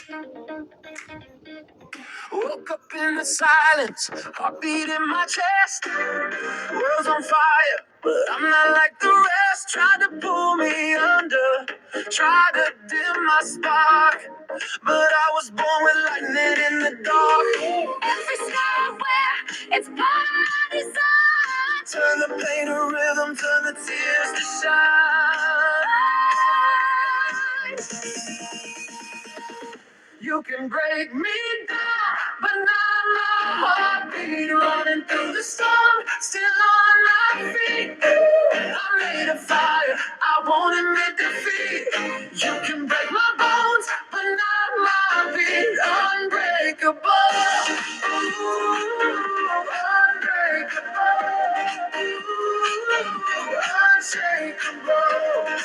Woke up in the silence, heartbeat in my chest. World's on fire, but I'm not like the rest. Tried to pull me under, tried to dim my spark, but I was born with lightning in the dark. Every sky where it's part of my design. Turn the pain to rhythm, turn the tears to shine. You can break me down, but not my heartbeat. Running through the storm, still on my feet. I'm made of fire, I won't admit defeat. You can break my bones, but not my beat. Unbreakable, unbreakable, unshakable.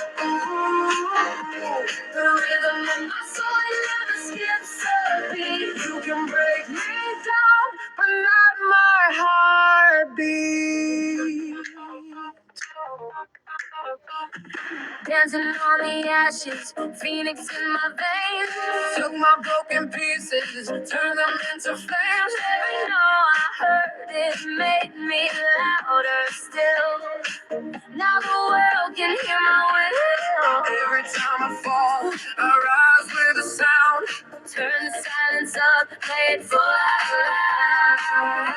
The rhythm of my soul never skips a beat. You can break me down, but not my heartbeat. Dancing on the ashes, phoenix in my veins. Took my broken pieces, turned them into flames. Every note I heard, it made me louder still. Now the world can hear my will. Every time I fall, I rise with a sound. Turn the silence up, play it for loud.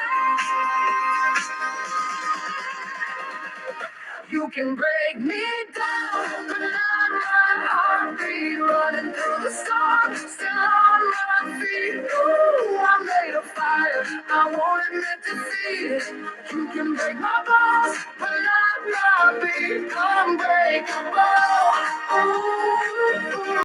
You can break me down, but not my heartbeat. Running through the storm, still on my feet. Ooh, I'm made of fire, I won't admit defeat. You can break my bones, but not my beat. Unbreakable.